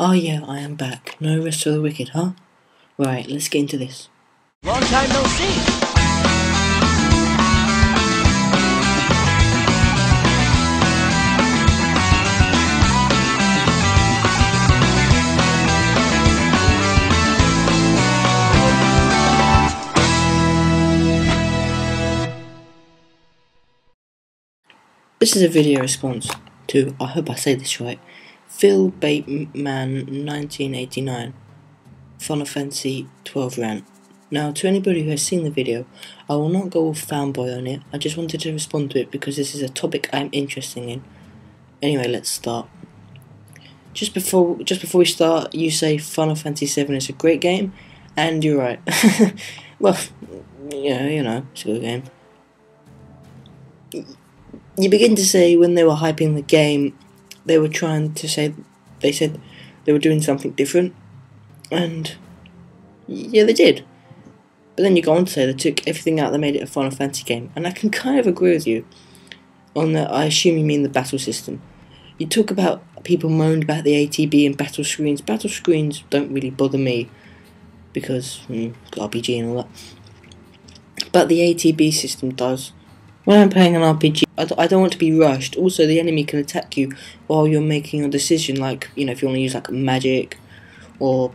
Oh yeah, I am back. No rest for the wicked, huh? Right, let's get into this. Long time no see. This is a video response to, I hope I say this right, philbateman1989, Final Fantasy XII rant. Now, to anybody who has seen the video, I will not go all fanboy on it. I just wanted to respond to it because this is a topic I'm interested in. Anyway, let's start. Just before we start, you say Final Fantasy VII is a great game, and you're right. Well, yeah, you know, it's a good game. You begin to say when they were hyping the game, they were trying to say, they said they were doing something different, and yeah, they did. But then you go on to say they took everything out, they made it a Final Fantasy game, and I can kind of agree with you on that. I assume you mean the battle system. You talk about people moaned about the ATB and battle screens. Battle screens don't really bother me because RPG and all that, but the ATB system does. When I'm playing an RPG, I don't want to be rushed. Also, the enemy can attack you while you're making a decision, like, you know, if you want to use like magic or,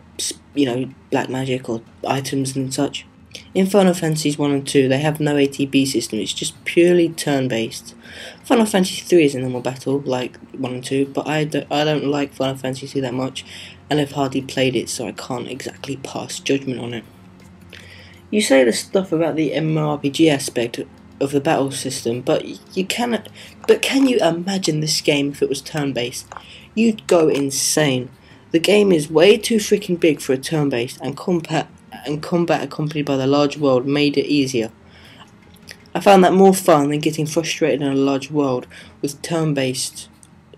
you know, black magic or items and such. In Final Fantasies 1 and 2, they have no ATB system, it's just purely turn-based. Final Fantasy 3 is a normal battle, like 1 and 2, but I don't like Final Fantasy 2 that much, and I've hardly played it, so I can't exactly pass judgment on it. You say the stuff about the MMORPG aspect of the battle system, but can you imagine this game if it was turn-based? You'd go insane. The game is way too freaking big for a turn-based, and combat accompanied by the large world made it easier. I found that more fun than getting frustrated in a large world with turn-based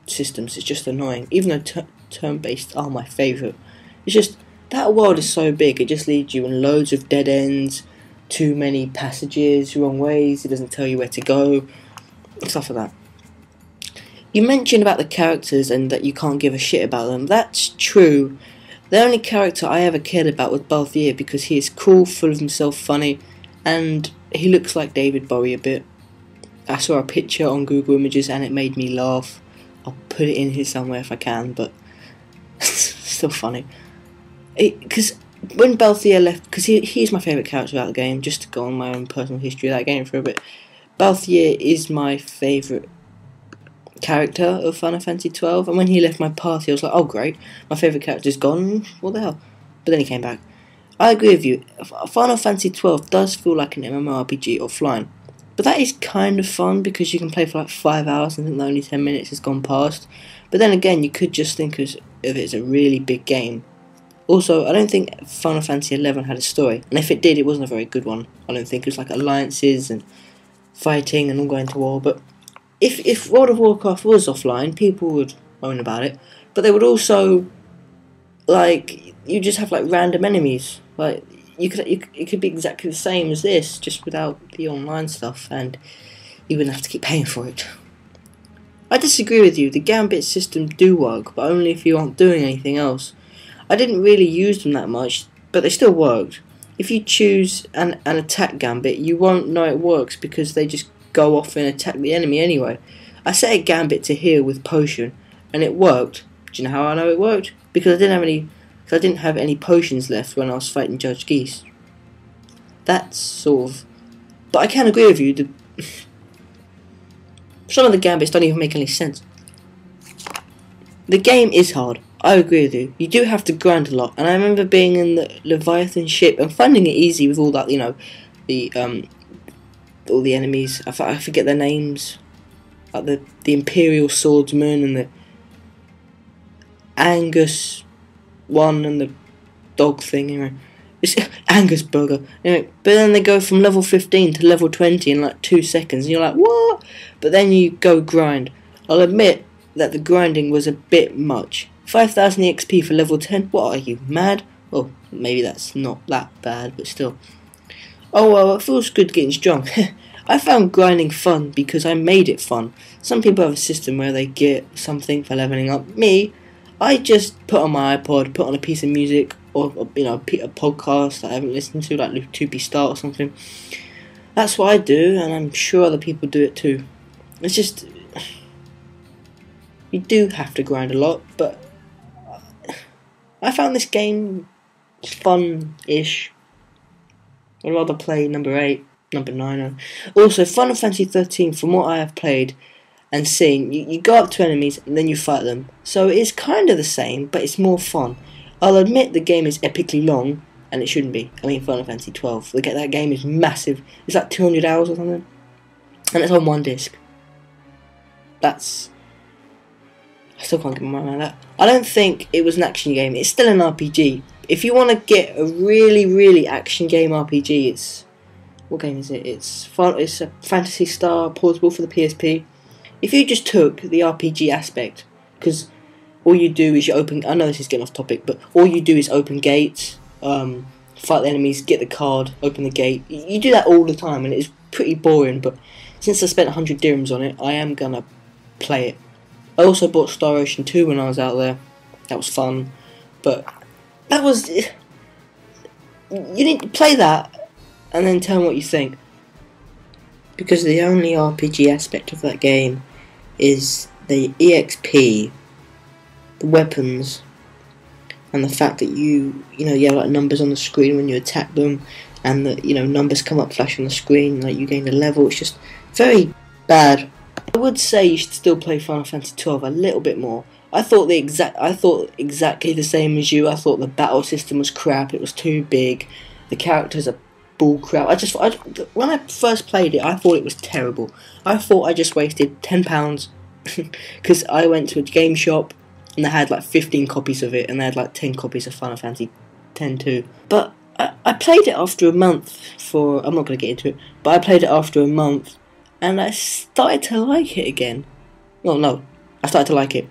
systems. It's just annoying, even though turn-based are my favourite. It's just, that world is so big, it just leads you in loads of dead ends, too many passages, wrong ways, it doesn't tell you where to go, stuff like that. You mentioned about the characters and that you can't give a shit about them. That's true. The only character I ever cared about was Balthier because he is cool, full of himself, funny, and he looks like David Bowie a bit. I saw a picture on Google Images and it made me laugh. I'll put it in here somewhere if I can, but still funny. Because when Balthier left, because he's my favourite character about the game, just to go on my own personal history of that game for a bit. Balthier is my favourite character of Final Fantasy XII, and when he left my party I was like, oh great, my favourite character's gone, what the hell? But then he came back. I agree with you, Final Fantasy XII does feel like an MMORPG offline, but that is kind of fun because you can play for like 5 hours and think that only 10 minutes has gone past. But then again, you could just think of it as a really big game. Also, I don't think Final Fantasy XI had a story, and if it did, it wasn't a very good one. I don't think it was like alliances and fighting and all going to war, but if World of Warcraft was offline, people would moan about it, but they would also, like, you just have like random enemies. Like, it could be exactly the same as this, just without the online stuff, and you wouldn't have to keep paying for it. I disagree with you, the Gambit system do work, but only if you aren't doing anything else. I didn't really use them that much, but they still worked. If you choose an attack Gambit, you won't know it works because they just go off and attack the enemy anyway. I set a Gambit to heal with potion, and it worked. Do you know how I know it worked? Because I didn't have any potions left when I was fighting Judge Geese. That's sort of... But I can agree with you, some of the Gambits don't even make any sense. The game is hard, I agree with you. You do have to grind a lot, and I remember being in the Leviathan ship and finding it easy with all that, you know, all the enemies. I forget their names, like the Imperial Swordsman and the Angus one and the dog thing. Anyway, it's Angus Burger. Anyway, but then they go from level 15 to level 20 in like 2 seconds, and you're like, what? But then you go grind. I'll admit that the grinding was a bit much. 5,000 EXP for level 10? What are you, mad? Well, maybe that's not that bad, but still. Oh well, it feels good getting strong. I found grinding fun because I made it fun. Some people have a system where they get something for leveling up. Me, I just put on my iPod, put on a piece of music, or a podcast that I haven't listened to, like 2B Start or something. That's what I do, and I'm sure other people do it too. It's just, you do have to grind a lot, but I found this game fun-ish. I'd rather play number 8, number 9. Also, Final Fantasy XIII, from what I have played and seen, you go up to enemies and then you fight them. So it's kind of the same, but it's more fun. I'll admit the game is epically long, and it shouldn't be. I mean, Final Fantasy XII, that game is massive. It's like 200 hours or something. And it's on one disc. I still can't get my mind around that. I don't think it was an action game. It's still an RPG. If you want to get a really, really action game RPG, it's... What game is it? It's a Phantasy Star portable for the PSP. If you just took the RPG aspect, because all you do is you open... I know this is getting off topic, but all you do is open gates, fight the enemies, get the card, open the gate. You do that all the time, and it's pretty boring, but since I spent 100 dirhams on it, I am going to play it. I also bought Star Ocean 2 when I was out there. That was fun, but that was... You need to play that and then tell me what you think, because the only RPG aspect of that game is the EXP, the weapons, and the fact that you have like numbers on the screen when you attack them, and the numbers come up flash on the screen like you gain a level. It's just very bad. I would say you should still play Final Fantasy XII a little bit more. I thought exactly the same as you. I thought the battle system was crap. It was too big. The characters are bull crap. When I first played it, I thought it was terrible. I thought I just wasted £10 because I went to a game shop and they had like 15 copies of it, and they had like 10 copies of Final Fantasy X too. But I played it after a month. I'm not going to get into it, but I played it after a month, and I started to like it again. Well, no, I started to like it.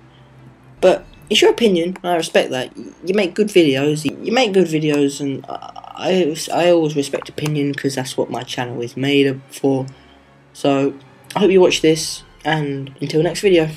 But it's your opinion, and I respect that. You make good videos. And I always respect opinion, because that's what my channel is made for. So I hope you watch this, and until next video.